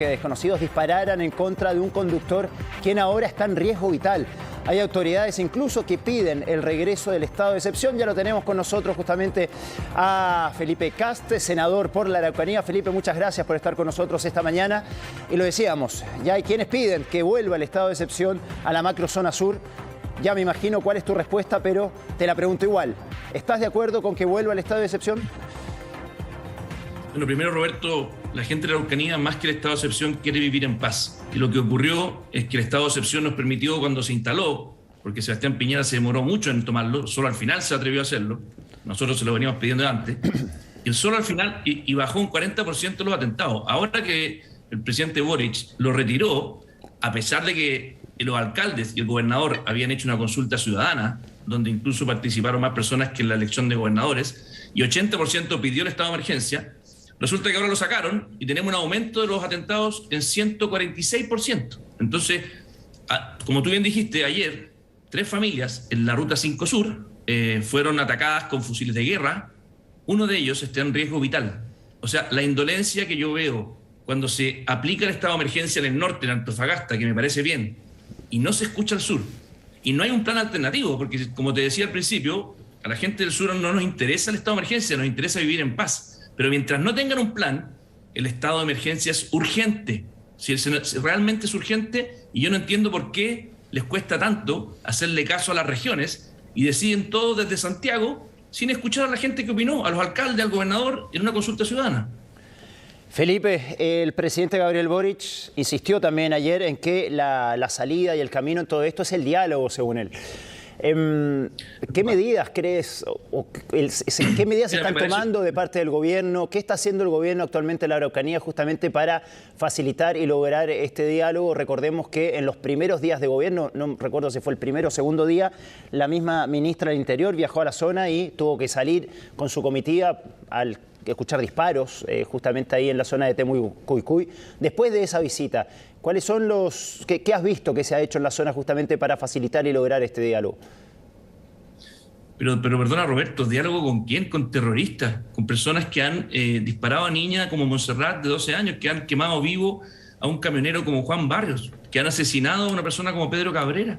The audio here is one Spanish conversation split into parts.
que desconocidos dispararan en contra de un conductor quien ahora está en riesgo vital. Hay autoridades incluso que piden el regreso del estado de excepción. Ya lo tenemos con nosotros justamente a Felipe Kast, senador por la Araucanía. Felipe, muchas gracias por estar con nosotros esta mañana. Y lo decíamos, ya hay quienes piden que vuelva el estado de excepción a la macrozona sur. Ya me imagino cuál es tu respuesta, pero te la pregunto igual. ¿Estás de acuerdo con que vuelva el estado de excepción? Bueno, primero, Roberto, la gente de la Araucanía, más que el estado de excepción, quiere vivir en paz. Y lo que ocurrió es que el estado de excepción nos permitió, cuando se instaló, porque Sebastián Piñera se demoró mucho en tomarlo, solo al final se atrevió a hacerlo, nosotros se lo veníamos pidiendo antes, y solo al final, y bajó un 40% los atentados. Ahora que el presidente Boric lo retiró, a pesar de que los alcaldes y el gobernador habían hecho una consulta ciudadana, donde incluso participaron más personas que en la elección de gobernadores, y 80% pidió el estado de emergencia, resulta que ahora lo sacaron y tenemos un aumento de los atentados en 146%. Entonces, como tú bien dijiste ayer, 3 familias en la Ruta 5 Sur fueron atacadas con fusiles de guerra. Uno de ellos está en riesgo vital. O sea, la indolencia que yo veo cuando se aplica el estado de emergencia en el norte, en Antofagasta, que me parece bien, y no se escucha al sur. Y no hay un plan alternativo, porque como te decía al principio, a la gente del sur no nos interesa el estado de emergencia, nos interesa vivir en paz. Pero mientras no tengan un plan, el estado de emergencia es urgente. Si realmente es urgente, y yo no entiendo por qué les cuesta tanto hacerle caso a las regiones y deciden todo desde Santiago sin escuchar a la gente que opinó, a los alcaldes, al gobernador, en una consulta ciudadana. Felipe, el presidente Gabriel Boric insistió también ayer en que la salida y el camino en todo esto es el diálogo, según él. ¿Qué medidas crees qué medidas se están tomando de parte del gobierno? ¿Qué está haciendo el gobierno actualmente en la Araucanía justamente para facilitar y lograr este diálogo? Recordemos que en los primeros días de gobierno, no recuerdo si fue el primero o segundo día, la misma ministra del Interior viajó a la zona y tuvo que salir con su comitiva al escuchar disparos justamente ahí en la zona de Temucuicui. Después de esa visita, ¿cuáles son qué has visto que se ha hecho en la zona justamente para facilitar y lograr este diálogo? Pero perdona, Roberto, ¿diálogo con quién? Con terroristas, con personas que han disparado a niñas como Montserrat de 12 años, que han quemado vivo a un camionero como Juan Barrios, que han asesinado a una persona como Pedro Cabrera.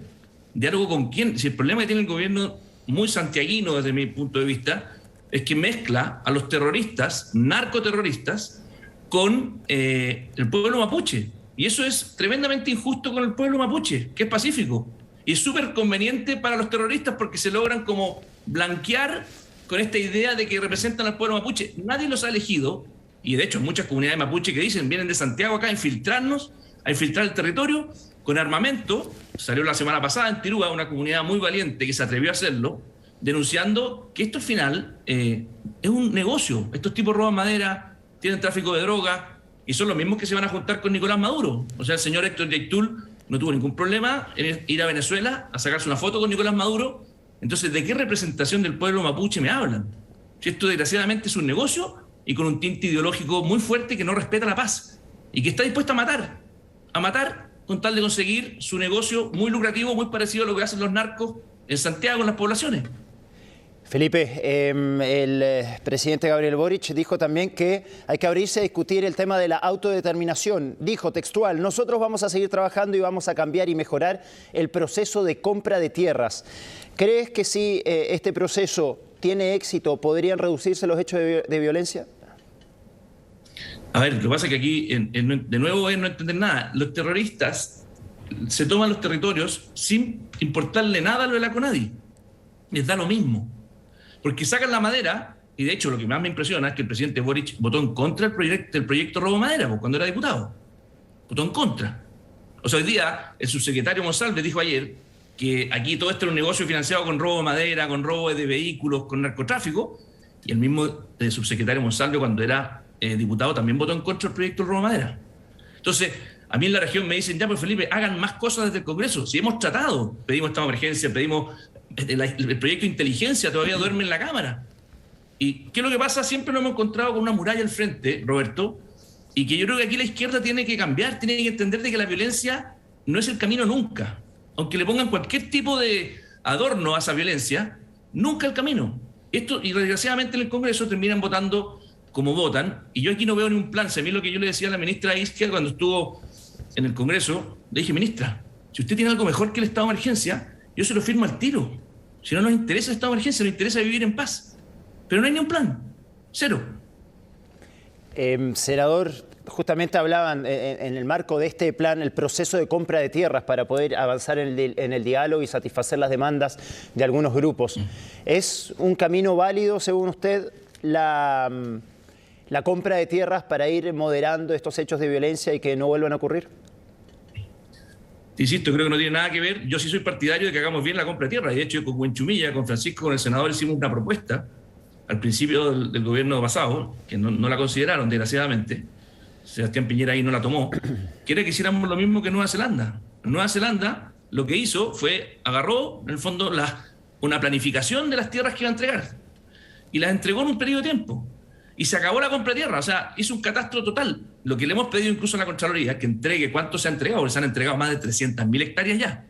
¿Diálogo con quién? Si el problema que tiene el gobierno, muy santiaguino desde mi punto de vista, es que mezcla a los terroristas, narcoterroristas, con el pueblo mapuche. Y eso es tremendamente injusto con el pueblo mapuche, que es pacífico. Y es súper conveniente para los terroristas porque se logran como blanquear con esta idea de que representan al pueblo mapuche. Nadie los ha elegido, y de hecho muchas comunidades mapuche que dicen vienen de Santiago acá a infiltrarnos, a infiltrar el territorio con armamento. Salió la semana pasada en Tirúa una comunidad muy valiente que se atrevió a hacerlo, denunciando que esto al final es un negocio. Estos tipos roban madera, tienen tráfico de droga y son los mismos que se van a juntar con Nicolás Maduro. O sea, el señor Héctor Yaitul no tuvo ningún problema en ir a Venezuela a sacarse una foto con Nicolás Maduro. Entonces, ¿de qué representación del pueblo mapuche me hablan? Si esto desgraciadamente es un negocio y con un tinte ideológico muy fuerte que no respeta la paz y que está dispuesto a matar con tal de conseguir su negocio muy lucrativo, muy parecido a lo que hacen los narcos en Santiago, en las poblaciones. Felipe, el presidente Gabriel Boric dijo también que hay que abrirse a discutir el tema de la autodeterminación. Dijo textual: nosotros vamos a seguir trabajando y vamos a cambiar y mejorar el proceso de compra de tierras. ¿Crees que si este proceso tiene éxito, podrían reducirse los hechos de violencia? A ver, lo que pasa es que aquí, de nuevo, es no entender nada. Los terroristas se toman los territorios sin importarle nada a lo de la CONADI. Les da lo mismo. Porque sacan la madera, y de hecho lo que más me impresiona es que el presidente Boric votó en contra del proyecto Robo Madera, pues, cuando era diputado. Votó en contra. O sea, hoy día el subsecretario Monsalve dijo ayer que aquí todo esto era un negocio financiado con robo de madera, con robo de vehículos, con narcotráfico, y el mismo subsecretario Monsalve, cuando era diputado, también votó en contra del proyecto Robo Madera. Entonces, a mí en la región me dicen: ya, pues Felipe, hagan más cosas desde el Congreso. Si hemos tratado, pedimos estado de emergencia, pedimos el proyecto de inteligencia, todavía duerme en la Cámara. ¿Y qué es lo que pasa? Siempre nos hemos encontrado con una muralla al frente, Roberto, y que yo creo que aquí la izquierda tiene que cambiar, tiene que entender de que la violencia no es el camino nunca. Aunque le pongan cualquier tipo de adorno a esa violencia, nunca el camino. Esto, y desgraciadamente en el Congreso terminan votando como votan, y yo aquí no veo ni un plan. Si a mí lo que yo le decía a la ministra Isquia cuando estuvo en el Congreso, le dije, ministra, si usted tiene algo mejor que el estado de emergencia, yo se lo firmo al tiro. Si no nos interesa el estado de emergencia, nos interesa vivir en paz. Pero no hay ni un plan. Cero. Senador, justamente hablaban en el marco de este plan el proceso de compra de tierras para poder avanzar en el diálogo y satisfacer las demandas de algunos grupos. ¿Es un camino válido, según usted, la compra de tierras para ir moderando estos hechos de violencia y que no vuelvan a ocurrir? Te insisto, creo que no tiene nada que ver. Yo sí soy partidario de que hagamos bien la compra de tierras. De hecho, con Buenchumilla, con Francisco, con el senador, hicimos una propuesta al principio del gobierno pasado, que no la consideraron, desgraciadamente. Sebastián Piñera ahí no la tomó. Quiere que hiciéramos lo mismo que Nueva Zelanda. Nueva Zelanda lo que hizo fue, agarró, en el fondo, una planificación de las tierras que iba a entregar. Y las entregó en un periodo de tiempo. Y se acabó la compra de tierra. O sea, hizo un catastro total. Lo que le hemos pedido incluso a la Contraloría, que entregue cuánto se ha entregado, porque se han entregado más de 300.000 hectáreas ya.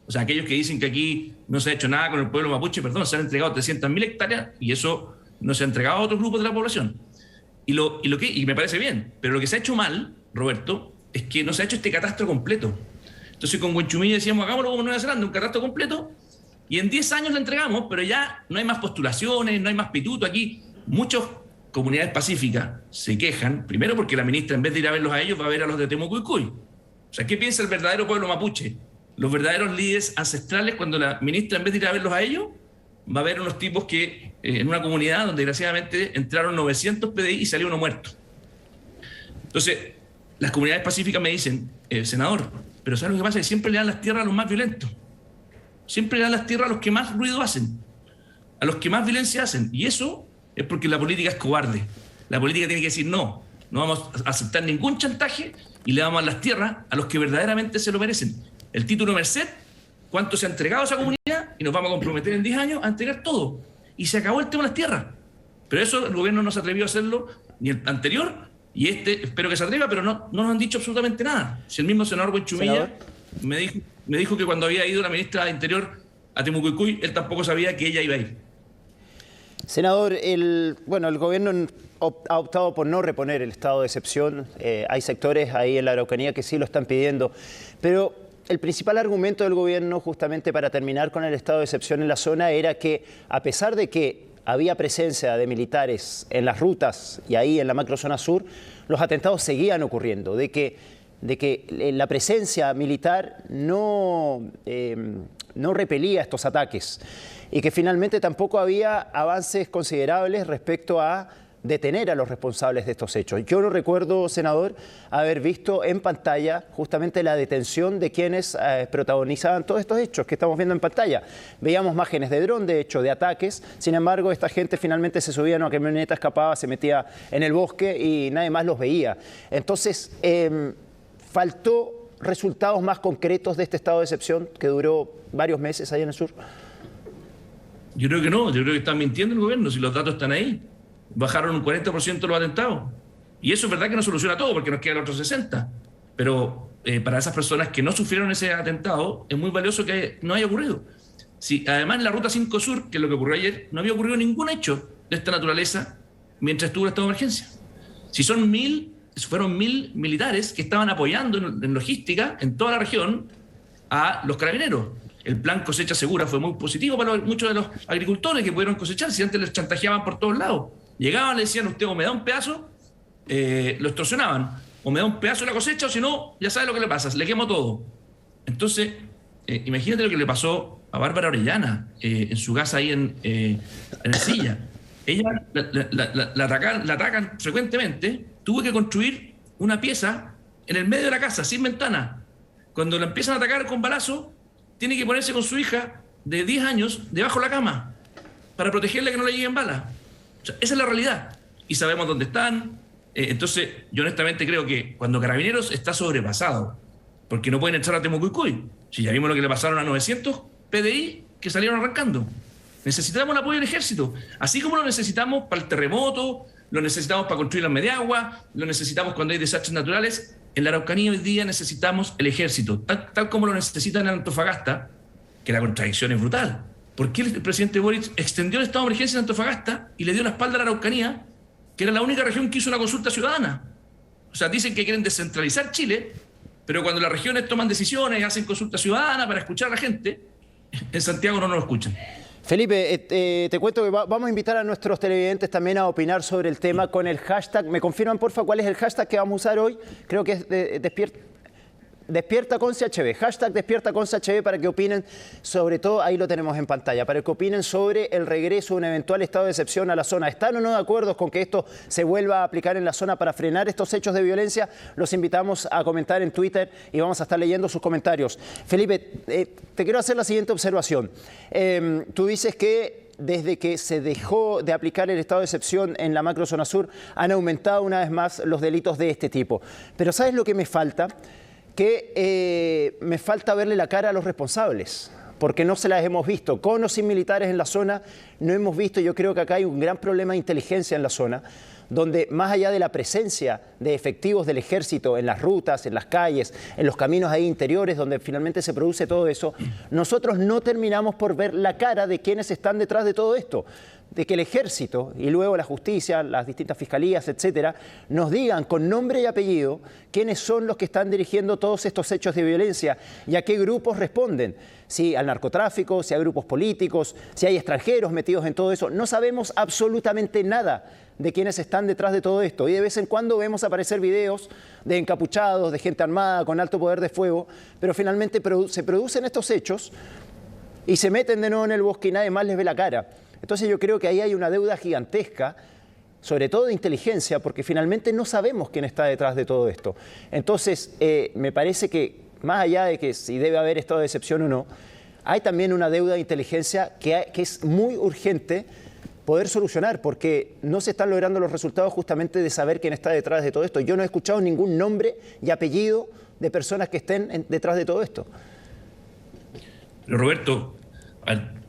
O sea, aquellos que dicen que aquí no se ha hecho nada con el pueblo mapuche, perdón, se han entregado 300.000 hectáreas y eso no se ha entregado a otros grupos de la población. Y me parece bien, pero lo que se ha hecho mal, Roberto, es que no se ha hecho este catastro completo. Entonces con Buenchumilla decíamos, hagámoslo como Nueva Zelanda, un catastro completo, y en 10 años lo entregamos, pero ya no hay más postulaciones, no hay más pituto. Aquí muchas comunidades pacíficas se quejan, primero porque la ministra, en vez de ir a verlos a ellos, va a ver a los de Temucuicui. O sea, ¿qué piensa el verdadero pueblo mapuche? Los verdaderos líderes ancestrales, cuando la ministra, en vez de ir a verlos a ellos, va a ver unos tipos que en una comunidad donde desgraciadamente entraron 900 PDI y salió uno muerto. Entonces, las comunidades pacíficas me dicen, senador, pero ¿sabes lo que pasa? Que siempre le dan las tierras a los más violentos. Siempre le dan las tierras a los que más ruido hacen, a los que más violencia hacen. Y eso es porque la política es cobarde. La política tiene que decir, no vamos a aceptar ningún chantaje y le damos las tierras a los que verdaderamente se lo merecen. El título Merced, cuánto se ha entregado a esa comunidad y nos vamos a comprometer en 10 años a entregar todo. Y se acabó el tema de las tierras. Pero eso el gobierno no se atrevió a hacerlo, ni el anterior, y espero que se atreva, pero no nos han dicho absolutamente nada. Si el mismo senador Buenchumilla me dijo que cuando había ido la ministra de Interior a Temucuicui, él tampoco sabía que ella iba a ir. Senador, el gobierno ha optado por no reponer el estado de excepción. Hay sectores ahí en la Araucanía que sí lo están pidiendo, pero el principal argumento del gobierno, justamente para terminar con el estado de excepción en la zona, era que a pesar de que había presencia de militares en las rutas y ahí en la macrozona sur, los atentados seguían ocurriendo, de que la presencia militar no repelía estos ataques y que finalmente tampoco había avances considerables respecto a detener a los responsables de estos hechos. Yo no recuerdo, senador, haber visto en pantalla justamente la detención de quienes protagonizaban todos estos hechos que estamos viendo en pantalla. Veíamos imágenes de dron, de hecho, de ataques. Sin embargo, esta gente finalmente se subía a una camioneta, escapaba, se metía en el bosque y nadie más los veía. Entonces, faltó resultados más concretos de este estado de excepción que duró varios meses ahí en el sur. Yo creo que no, yo creo que están mintiendo el gobierno, si los datos están ahí. Bajaron un 40% los atentados. Y eso es verdad que no soluciona todo, porque nos queda el otro 60%. Pero para esas personas que no sufrieron ese atentado, es muy valioso que no haya ocurrido. Si, además, en la Ruta 5 Sur, que es lo que ocurrió ayer, no había ocurrido ningún hecho de esta naturaleza mientras estuvo el estado de emergencia. Si fueron 1.000 militares que estaban apoyando en logística en toda la región a los carabineros. El plan cosecha segura fue muy positivo para muchos de los agricultores que pudieron cosechar, si antes les chantajeaban por todos lados. Llegaban, le decían, usted o me da un pedazo, lo extorsionaban, o me da un pedazo de la cosecha, o si no, ya sabe lo que le pasa, le quemo todo. Entonces, imagínate lo que le pasó a Bárbara Orellana en su casa ahí en Ercilla. Ella la atacan frecuentemente, tuvo que construir una pieza en el medio de la casa, sin ventana. Cuando la empiezan a atacar con balazo, tiene que ponerse con su hija de 10 años debajo de la cama para protegerla que no le lleguen balas. O sea, esa es la realidad. Y sabemos dónde están. Entonces, yo honestamente creo que cuando Carabineros está sobrepasado, porque no pueden echar a Temucuicui, si ya vimos lo que le pasaron a 900 PDI que salieron arrancando. Necesitamos el apoyo del ejército. Así como lo necesitamos para el terremoto, lo necesitamos para construir las mediaguas, lo necesitamos cuando hay desastres naturales. En la Araucanía hoy día necesitamos el ejército, tal como lo necesitan en Antofagasta, que la contradicción es brutal. ¿Por qué el presidente Boric extendió el estado de emergencia en Antofagasta y le dio la espalda a la Araucanía que era la única región que hizo una consulta ciudadana. O sea, dicen que quieren descentralizar Chile, pero cuando las regiones toman decisiones, hacen consulta ciudadana para escuchar a la gente, en Santiago no nos escuchan. Felipe, te cuento que vamos a invitar a nuestros televidentes también a opinar sobre el tema con el hashtag. ¿Me confirman, porfa, cuál es el hashtag que vamos a usar hoy? Creo que es Despierta con CHB, hashtag Despierta con CHB, para que opinen sobre todo, ahí lo tenemos en pantalla, para que opinen sobre el regreso de un eventual estado de excepción a la zona. ¿Están o no de acuerdo con que esto se vuelva a aplicar en la zona para frenar estos hechos de violencia? Los invitamos a comentar en Twitter y vamos a estar leyendo sus comentarios. Felipe, te quiero hacer la siguiente observación. Tú dices que desde que se dejó de aplicar el estado de excepción en la macrozona sur, han aumentado una vez más los delitos de este tipo. Pero ¿sabes lo que me falta? Que me falta verle la cara a los responsables, porque no se las hemos visto. Con o sin militares en la zona, no hemos visto. Yo creo que acá hay un gran problema de inteligencia en la zona, donde más allá de la presencia de efectivos del ejército en las rutas, en las calles, en los caminos ahí interiores, donde finalmente se produce todo eso, nosotros no terminamos por ver la cara de quienes están detrás de todo esto. De que el ejército y luego la justicia, las distintas fiscalías, etcétera, nos digan con nombre y apellido quiénes son los que están dirigiendo todos estos hechos de violencia y a qué grupos responden. Si al narcotráfico, si a grupos políticos, si hay extranjeros metidos en todo eso. No sabemos absolutamente nada de quiénes están detrás de todo esto. Y de vez en cuando vemos aparecer videos de encapuchados, de gente armada con alto poder de fuego, pero finalmente se producen estos hechos y se meten de nuevo en el bosque y nadie más les ve la cara. Entonces yo creo que ahí hay una deuda gigantesca, sobre todo de inteligencia, porque finalmente no sabemos quién está detrás de todo esto. Entonces me parece que más allá de que si debe haber estado de excepción o no, hay también una deuda de inteligencia que es muy urgente poder solucionar, porque no se están logrando los resultados justamente de saber quién está detrás de todo esto. Yo no he escuchado ningún nombre y apellido de personas que estén detrás de todo esto. Pero Roberto,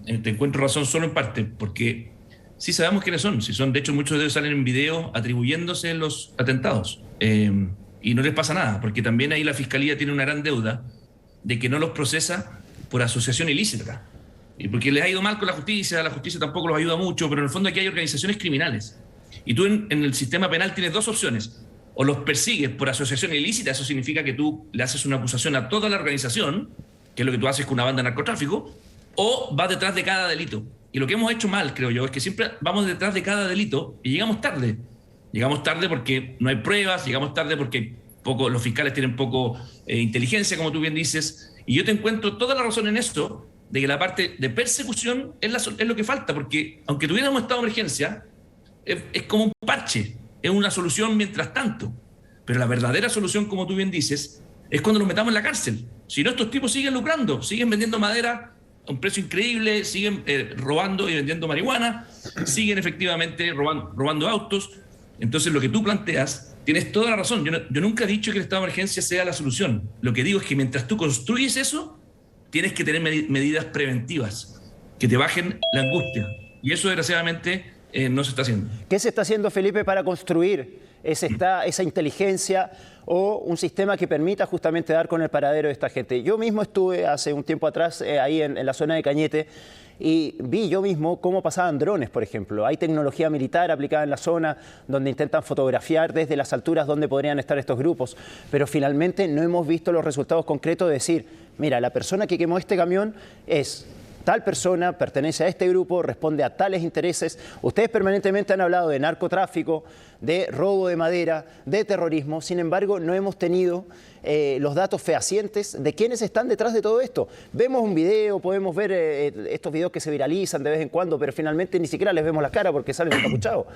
te encuentro razón solo en parte, porque sí sabemos quiénes son. Si son, de hecho, muchos de ellos salen en video atribuyéndose los atentados. Y no les pasa nada, porque también ahí la Fiscalía tiene una gran deuda de que no los procesa por asociación ilícita. Y porque les ha ido mal con la justicia tampoco los ayuda mucho, pero en el fondo aquí hay organizaciones criminales. Y tú en el sistema penal tienes dos opciones. O los persigues por asociación ilícita, eso significa que tú le haces una acusación a toda la organización, que es lo que tú haces con una banda de narcotráfico, o vas detrás de cada delito. Y lo que hemos hecho mal, creo yo, es que siempre vamos detrás de cada delito y llegamos tarde. Llegamos tarde porque no hay pruebas, llegamos tarde porque los fiscales tienen poco inteligencia, como tú bien dices. Y yo te encuentro toda la razón en esto, de que la parte de persecución es lo que falta, porque aunque tuviéramos estado de emergencia, es como un parche, es una solución mientras tanto. Pero la verdadera solución, como tú bien dices, es cuando los metamos en la cárcel. Si no, estos tipos siguen lucrando, siguen vendiendo madera a un precio increíble, siguen robando y vendiendo marihuana, siguen efectivamente robando autos. Entonces, lo que tú planteas, tienes toda la razón. Yo nunca he dicho que el estado de emergencia sea la solución. Lo que digo es que mientras tú construyes eso, tienes que tener medidas preventivas que te bajen la angustia. Y eso, desgraciadamente, no se está haciendo. ¿Qué se está haciendo, Felipe, para construir esa inteligencia o un sistema que permita justamente dar con el paradero de esta gente? Yo mismo estuve hace un tiempo atrás ahí en la zona de Cañete y vi yo mismo cómo pasaban drones, por ejemplo. Hay tecnología militar aplicada en la zona donde intentan fotografiar desde las alturas donde podrían estar estos grupos, pero finalmente no hemos visto los resultados concretos de decir, mira, la persona que quemó este camión es tal persona, pertenece a este grupo, responde a tales intereses. Ustedes permanentemente han hablado de narcotráfico, de robo de madera, de terrorismo. Sin embargo, no hemos tenido los datos fehacientes de quiénes están detrás de todo esto. Vemos un video, podemos ver estos videos que se viralizan de vez en cuando, pero finalmente ni siquiera les vemos la cara porque salen encapuchados.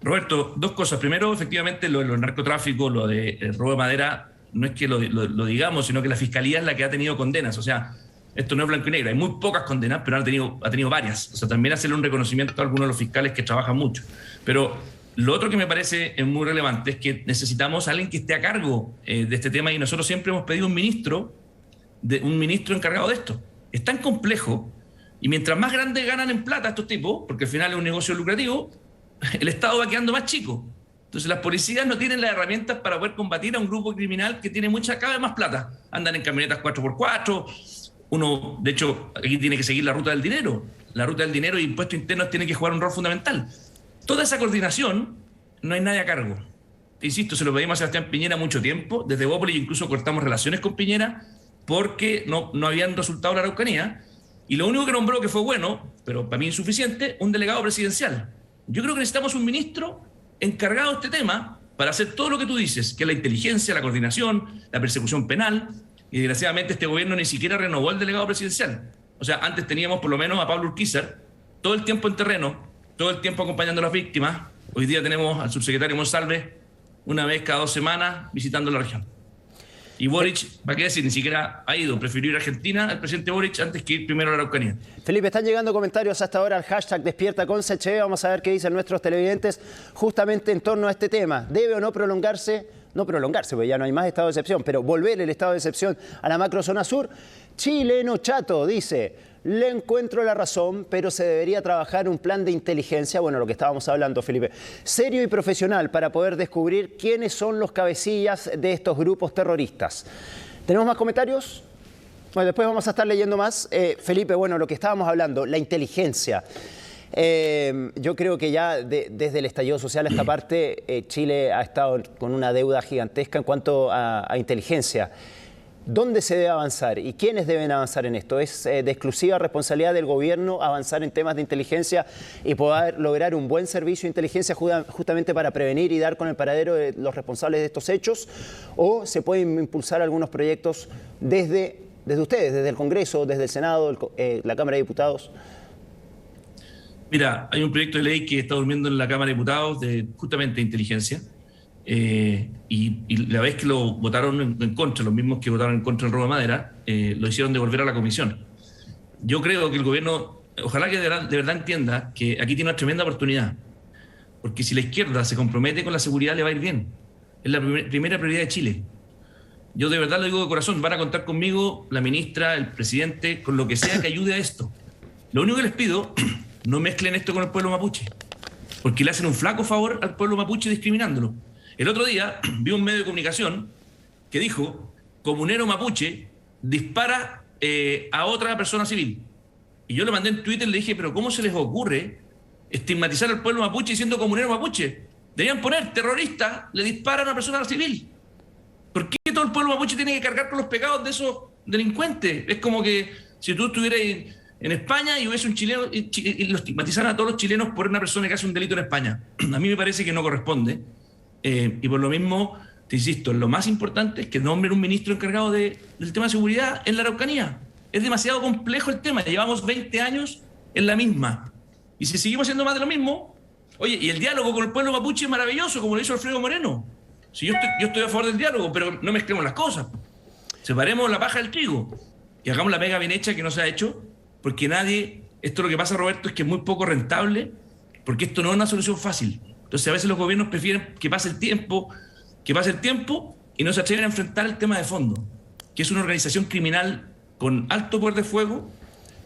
Roberto, dos cosas. Primero, efectivamente, lo del narcotráfico, lo de robo de madera, no es que lo digamos, sino que la Fiscalía es la que ha tenido condenas. O sea, esto no es blanco y negro, hay muy pocas condenas, pero ha tenido varias. O sea, también hacerle un reconocimiento a algunos de los fiscales que trabajan mucho. Pero lo otro que me parece muy relevante es que necesitamos a alguien que esté a cargo de este tema, y nosotros siempre hemos pedido un ministro encargado de esto. Es tan complejo, y mientras más grande ganan en plata estos tipos, porque al final es un negocio lucrativo, el Estado va quedando más chico. Entonces las policías no tienen las herramientas para poder combatir a un grupo criminal que tiene cada vez más plata. Andan en camionetas 4x4. Uno, de hecho, aquí tiene que seguir la ruta del dinero. La ruta del dinero y impuestos internos tienen que jugar un rol fundamental. Toda esa coordinación, no hay nadie a cargo. Insisto, se lo pedimos a Sebastián Piñera mucho tiempo. Desde Bópoli incluso cortamos relaciones con Piñera porque no habían resultado la Araucanía. Y lo único que nombró, que fue bueno, pero para mí insuficiente, un delegado presidencial. Yo creo que necesitamos un ministro encargado de este tema para hacer todo lo que tú dices, que es la inteligencia, la coordinación, la persecución penal. Y desgraciadamente este gobierno ni siquiera renovó el delegado presidencial. O sea, antes teníamos por lo menos a Pablo Urquizar todo el tiempo en terreno, todo el tiempo acompañando a las víctimas. Hoy día tenemos al subsecretario Monsalve una vez cada 2 semanas visitando la región. Y Boric, ¿para qué decir? Ni siquiera ha ido. Prefirió ir a Argentina, el presidente Boric, antes que ir primero a la Araucanía. Felipe, están llegando comentarios hasta ahora al hashtag Despierta con CHE. Vamos a ver qué dicen nuestros televidentes justamente en torno a este tema. ¿Debe o no prolongarse? No prolongarse, porque ya no hay más estado de excepción, pero volver el estado de excepción a la macrozona sur. Chileno Chato dice: le encuentro la razón, pero se debería trabajar un plan de inteligencia, bueno, lo que estábamos hablando, Felipe, serio y profesional para poder descubrir quiénes son los cabecillas de estos grupos terroristas. ¿Tenemos más comentarios? Bueno, después vamos a estar leyendo más. Felipe, bueno, lo que estábamos hablando, la inteligencia. Yo creo que ya desde el estallido social a esta parte, Chile ha estado con una deuda gigantesca en cuanto a inteligencia. ¿Dónde se debe avanzar y quiénes deben avanzar en esto? ¿Es de exclusiva responsabilidad del gobierno avanzar en temas de inteligencia y poder lograr un buen servicio de inteligencia justamente para prevenir y dar con el paradero de los responsables de estos hechos? ¿O se pueden impulsar algunos proyectos desde ustedes, desde el Congreso, desde el Senado, la Cámara de Diputados? Mira, hay un proyecto de ley que está durmiendo en la Cámara de Diputados de justamente inteligencia. Y la vez que lo votaron en contra, los mismos que votaron en contra del robo de madera, lo hicieron devolver a la comisión. Yo creo que el gobierno, ojalá que de verdad entienda que aquí tiene una tremenda oportunidad, porque si la izquierda se compromete con la seguridad le va a ir bien. Es la primera prioridad de Chile. Yo de verdad lo digo de corazón, van a contar conmigo, la ministra, el presidente, con lo que sea que ayude a esto. Lo único que les pido, no mezclen esto con el pueblo mapuche, porque le hacen un flaco favor al pueblo mapuche discriminándolo. El otro día vi un medio de comunicación que dijo: comunero mapuche dispara a otra persona civil. Y yo le mandé en Twitter y le dije: pero ¿cómo se les ocurre estigmatizar al pueblo mapuche diciendo comunero mapuche? Deberían poner: terrorista le dispara a una persona civil. ¿Por qué todo el pueblo mapuche tiene que cargar con los pecados de esos delincuentes? Es como que si tú estuvieras en España y hubiese un chileno y lo estigmatizaran a todos los chilenos por una persona que hace un delito en España. A mí me parece que no corresponde. Y por lo mismo, te insisto, lo más importante es que nombren un ministro encargado del tema de seguridad en la Araucanía. Es demasiado complejo el tema, llevamos 20 años en la misma. Y si seguimos haciendo más de lo mismo, oye, y el diálogo con el pueblo mapuche es maravilloso, como lo hizo Alfredo Moreno. Si yo estoy a favor del diálogo, pero no mezclemos las cosas. Separemos la paja del trigo y hagamos la pega bien hecha que no se ha hecho, porque esto lo que pasa, Roberto, es que es muy poco rentable, porque esto no es una solución fácil. Entonces a veces los gobiernos prefieren que pase el tiempo y no se atreven a enfrentar el tema de fondo, que es una organización criminal con alto poder de fuego,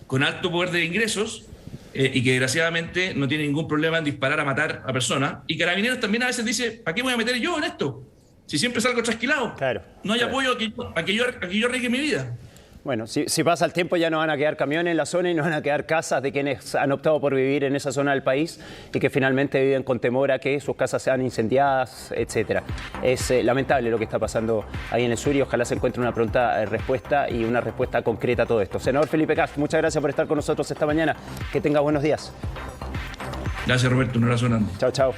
con alto poder de ingresos, y que desgraciadamente no tiene ningún problema en disparar a matar a personas. Y Carabineros también a veces dice: ¿para qué voy a meter yo en esto? Si siempre salgo trasquilado. Claro, no hay apoyo a que yo arriesgue mi vida. Bueno, si pasa el tiempo ya no van a quedar camiones en la zona y no van a quedar casas de quienes han optado por vivir en esa zona del país y que finalmente viven con temor a que sus casas sean incendiadas, etcétera. Es lamentable lo que está pasando ahí en el sur y ojalá se encuentre una pronta respuesta y una respuesta concreta a todo esto. Senador Felipe Kast, muchas gracias por estar con nosotros esta mañana. Que tenga buenos días. Gracias, Roberto. Un abrazo grande. Chao, chao.